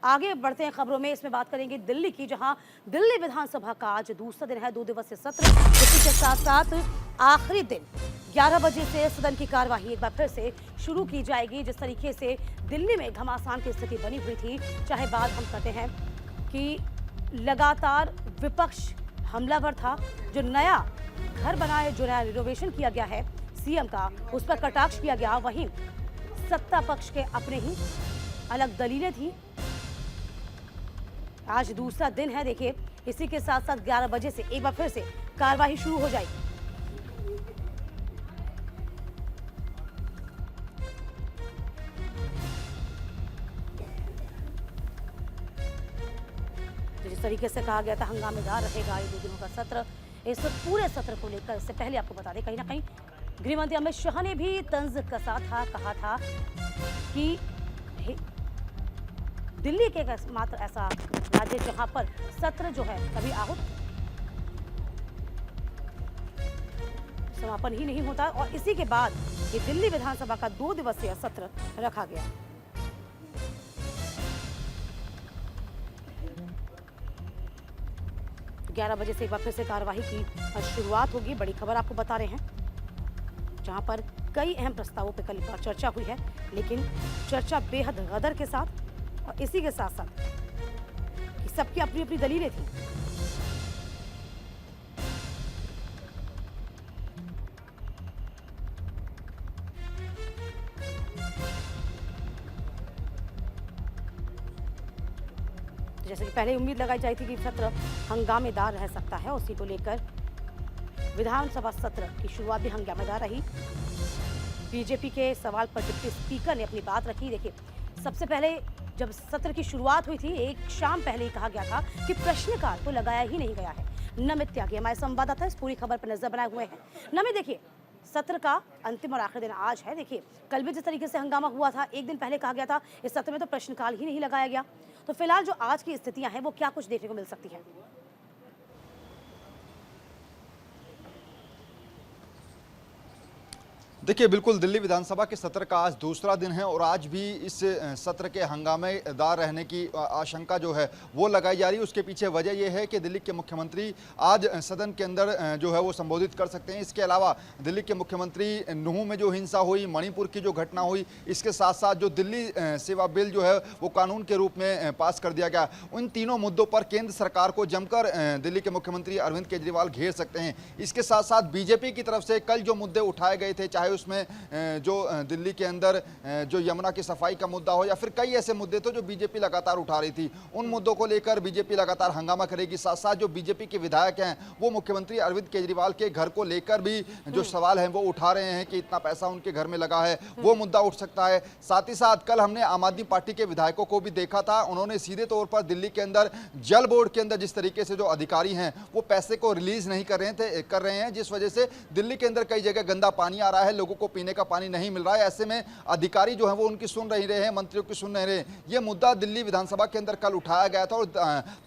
आगे बढ़ते हैं खबरों में। इसमें बात करेंगे दिल्ली की, जहां दिल्ली विधानसभा का आज दूसरा दिन है, 2 दिवसीय सत्र। इसी के साथ साथ आखिरी दिन 11 बजे से सदन की कार्यवाही एक बार फिर से शुरू की जाएगी। जिस तरीके से दिल्ली में घमासान की स्थिति बनी हुई थी, चाहे बात हम करते हैं कि लगातार विपक्ष हमलावर था, जो नया घर बना है, जो नया रिनोवेशन किया गया है सीएम का, उस पर कटाक्ष किया गया। वहीं सत्ता पक्ष के अपने ही अलग दलीलें थी। आज दूसरा दिन है, देखिए इसी के साथ साथ 11 बजे से एक बार फिर से कार्यवाही शुरू हो जाएगी। जिस तरीके से कहा गया था हंगामेदार रहेगा ये 2 दिनों का सत्र, इस पूरे सत्र को लेकर इससे पहले आपको बता दें, कहीं ना कहीं गृहमंत्री अमित शाह ने भी तंज कसा था, कहा था कि दिल्ली के मात्र ऐसा राज्य जहां पर सत्र जो है कभी आहूत समापन ही नहीं होता, और इसी के बाद ये दिल्ली विधानसभा का 2 दिवसीय सत्र रखा गया। तो 11 बजे से एक बार फिर से कार्यवाही की शुरुआत होगी। बड़ी खबर आपको बता रहे हैं, जहां पर कई अहम प्रस्तावों पर कल एक बार चर्चा हुई है, लेकिन चर्चा बेहद गदर के साथ, और इसी के साथ साथ सबकी अपनी अपनी दलीलें थी। जैसे कि पहले उम्मीद लगाई जाती थी कि सत्र हंगामेदार रह सकता है, उसी को लेकर विधानसभा सत्र की शुरुआत भी हंगामेदार रही। बीजेपी के सवाल पर डिप्टी स्पीकर ने अपनी बात रखी। देखिए, सबसे पहले जब सत्र की शुरुआत हुई थी, एक शाम पहले ही कहा गया था कि प्रश्नकाल तो लगाया ही नहीं गया है। नमित त्यागी हमारे संवाददाता इस पूरी खबर पर नजर बनाए हुए हैं। नमित, देखिए सत्र का अंतिम और आखिरी दिन आज है। देखिए कल भी जिस तरीके से हंगामा हुआ था, एक दिन पहले कहा गया था इस सत्र में तो प्रश्नकाल ही नहीं लगाया गया। तो फिलहाल जो आज की स्थितियां हैं वो क्या कुछ देखने को मिल सकती है? देखिए, बिल्कुल दिल्ली विधानसभा के सत्र का आज दूसरा दिन है और आज भी इस सत्र के हंगामेदार रहने की आशंका जो है वो लगाई जा रही है। उसके पीछे वजह यह है कि दिल्ली के मुख्यमंत्री आज सदन के अंदर जो है वो संबोधित कर सकते हैं। इसके अलावा दिल्ली के मुख्यमंत्री नूह में जो हिंसा हुई, मणिपुर की जो घटना हुई, इसके साथ साथ जो दिल्ली सेवा बिल जो है वो कानून के रूप में पास कर दिया गया, उन तीनों मुद्दों पर केंद्र सरकार को जमकर दिल्ली के मुख्यमंत्री अरविंद केजरीवाल घेर सकते हैं। इसके साथ साथ बीजेपी की तरफ से कल जो मुद्दे उठाए गए थे, चाहे उसमें जो दिल्ली के अंदर जो यमुना की सफाई का मुद्दा हो या फिर कई ऐसे मुद्दे थे जो बीजेपी लगातार उठा रही थी, उन मुद्दों को लेकर बीजेपी लगातार हंगामा करेगी। साथ साथ जो बीजेपी के विधायक हैं वो मुख्यमंत्री अरविंद केजरीवाल के घर को लेकर भी जो सवाल हैं वो उठा रहे हैं कि इतना पैसा उनके घर में लगा है, वो मुद्दा उठ सकता है। साथ ही साथ कल हमने आम आदमी पार्टी के विधायकों को भी देखा था, उन्होंने सीधे तौर पर दिल्ली के अंदर जल बोर्ड के अंदर जिस तरीके से जो अधिकारी हैं वो पैसे को रिलीज नहीं कर रहे हैं, जिस वजह से दिल्ली के अंदर कई जगह गंदा पानी आ रहा है, लोगों को पीने का पानी नहीं मिल रहा है। ऐसे में अधिकारी जो है वो उनकी सुन नहीं रहे हैं, मंत्रियों की सुन नहीं रहे। ये मुद्दा दिल्ली विधानसभा के अंदर कल उठाया गया था और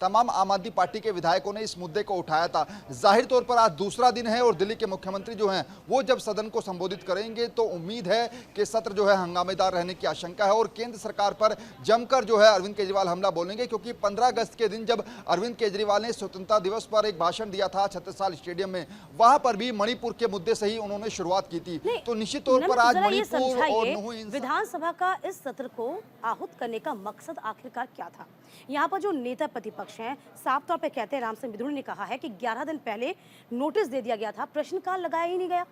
तमाम आम आदमी पार्टी के विधायकों ने इस मुद्दे को उठाया था। जाहिर तौर पर आज दूसरा दिन है और दिल्ली के मुख्यमंत्री जो हैं वो जब सदन को संबोधित करेंगे तो उम्मीद है कि सत्र जो है हंगामेदार रहने की आशंका है और केंद्र सरकार पर जमकर जो है अरविंद केजरीवाल हमला बोलेंगे, क्योंकि 15 अगस्त के दिन जब अरविंद केजरीवाल ने स्वतंत्रता दिवस पर एक भाषण दिया था छत्रसाल स्टेडियम में, वहां पर भी मणिपुर के मुद्दे से ही उन्होंने शुरुआत की थी। तो निश्चित तौर पर आज मणिपुर और विधानसभा का इस सत्र को आहूत करने का मकसद आखिरकार क्या था? यहाँ पर जो नेता प्रतिपक्ष हैं साफ तौर पे कहते हैं, राम सिंह बिदुड़ी ने कहा है कि 11 दिन पहले नोटिस दे दिया गया था, प्रश्नकाल लगाया ही नहीं गया।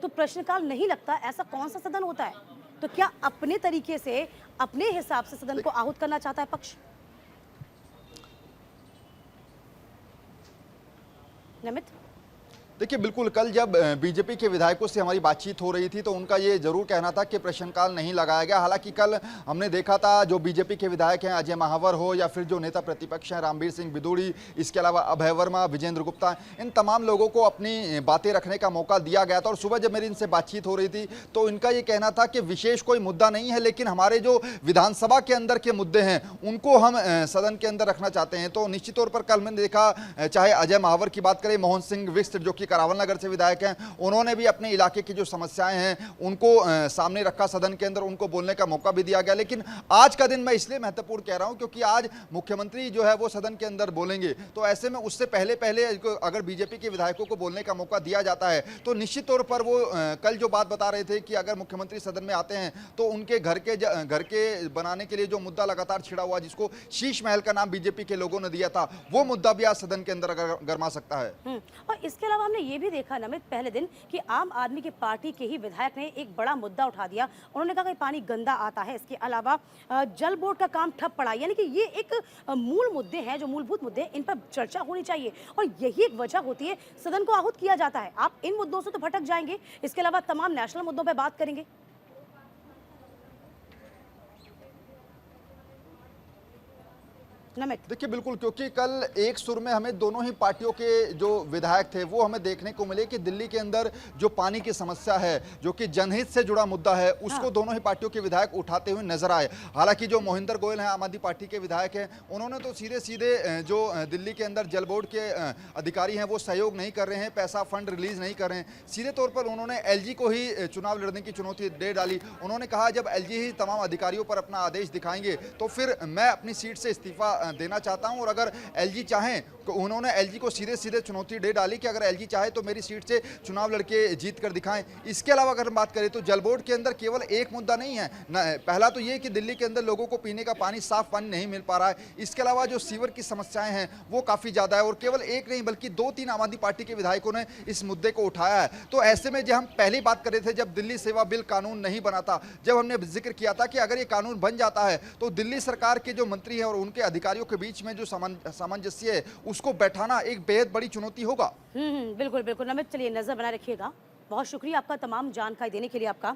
तो प्रश्नकाल नहीं लगता, ऐसा कौन सा सदन होता है? तो क्या अपने तरीके से अपने हिसाब से सदन को आहूत करना चाहता है पक्ष? नमित, देखिए, बिल्कुल कल जब बीजेपी के विधायकों से हमारी बातचीत हो रही थी तो उनका ये जरूर कहना था कि प्रश्नकाल नहीं लगाया गया। हालांकि कल हमने देखा था जो बीजेपी के विधायक हैं, अजय महावर हो या फिर जो नेता प्रतिपक्ष हैं रामवीर सिंह बिदूड़ी, इसके अलावा अभय वर्मा, विजेंद्र गुप्ता, इन तमाम लोगों को अपनी बातें रखने का मौका दिया गया था। और सुबह जब मेरी इनसे बातचीत हो रही थी तो इनका ये कहना था कि विशेष कोई मुद्दा नहीं है, लेकिन हमारे जो विधानसभा के अंदर के मुद्दे हैं उनको हम सदन के अंदर रखना चाहते हैं। तो निश्चित तौर पर कल मैंने देखा, चाहे अजय महावर की बात करें, मोहन सिंह विस्ट जो कि करावल नगर से विधायक हैं, उन्होंने भी अपने इलाके की जो समस्याएं हैं उनको सामने रखा सदन के अंदर, उनको बोलने का मौका भी दिया गया। लेकिन आज का दिन मैं इसलिए महत्वपूर्ण कह रहा हूं क्योंकि आज मुख्यमंत्री जो है वो सदन के अंदर बोलेंगे, तो ऐसे में उससे पहले अगर बीजेपी के विधायकों को बोलने का मौका दिया जाता है तो निश्चित तौर पर वो कल जो बात बता रहे थे कि अगर मुख्यमंत्री सदन में आते हैं तो उनके घर के बनाने के लिए जो मुद्दा लगातार छिड़ा हुआ, जिसको शीश महल का नाम बीजेपी के लोगों ने दिया था, वो मुद्दा भी आज सदन के अंदर गरमा सकता है। और इसके अलावा हमने ये भी देखा नमित पहले दिन कि आम आदमी की पार्टी के ही विधायक ने एक बड़ा मुद्दा उठा दिया। उन्होंने कहा कि पानी गंदा आता है, इसके अलावा जल बोर्ड का काम ठप पड़ा, यानी कि ये एक मूल मुद्दे हैं, जो मूलभूत मुद्दे हैं, इन पर चर्चा होनी चाहिए और यही एक वजह होती है सदन को आहूत किया जाता है। आप इन मुद्दों से तो भटक जाएंगे, इसके अलावा तमाम नेशनल मुद्दों पर बात करेंगे। नमित देखिए बिल्कुल, क्योंकि कल एक सुर में हमें दोनों ही पार्टियों के जो विधायक थे वो हमें देखने को मिले कि दिल्ली के अंदर जो पानी की समस्या है, जो कि जनहित से जुड़ा मुद्दा है, उसको दोनों ही पार्टियों के विधायक उठाते हुए नजर आए। हालांकि जो मोहिंदर गोयल हैं, आम आदमी पार्टी के विधायक हैं, उन्होंने तो सीधे सीधे जो दिल्ली के अंदर जल बोर्ड के अधिकारी हैं वो सहयोग नहीं कर रहे हैं, पैसा फंड रिलीज नहीं कर रहे हैं। सीधे तौर पर उन्होंने LG को ही चुनाव लड़ने की चुनौती दे डाली। उन्होंने कहा जब LG ही तमाम अधिकारियों पर अपना आदेश दिखाएंगे तो फिर मैं अपनी सीट से इस्तीफा देना चाहता हूं, और अगर LG चाहें तो उन्होंने LG को सीधे सीधे चुनौती दे डाली कि अगर LG चाहे तो मेरी सीट से चुनाव लड़के जीत कर दिखाएं। इसके अलावा अगर हम बात करें तो जल बोर्ड के अंदर केवल एक मुद्दा नहीं है पहला तो ये कि दिल्ली के अंदर लोगों को पीने का पानी, साफ पानी नहीं मिल पा रहा है। इसके अलावा जो सीवर की समस्याएं हैं वो काफी ज्यादा है, और केवल एक नहीं बल्कि 2-3 आम आदमी पार्टी के विधायकों ने इस मुद्दे को उठाया है। तो ऐसे में जब हम पहली बात कर रहे थे, जब दिल्ली सेवा बिल कानून नहीं बना था, जब हमने जिक्र किया था कि अगर ये कानून बन जाता है तो दिल्ली सरकार के जो मंत्री हैं और उनके अधिकारियों के बीच में जो सामंजस्य है उसको बैठाना एक बेहद बड़ी चुनौती होगा। बिल्कुल बिल्कुल नमित, चलिए नजर बनाए रखिएगा। बहुत शुक्रिया आपका तमाम जानकारी देने के लिए आपका।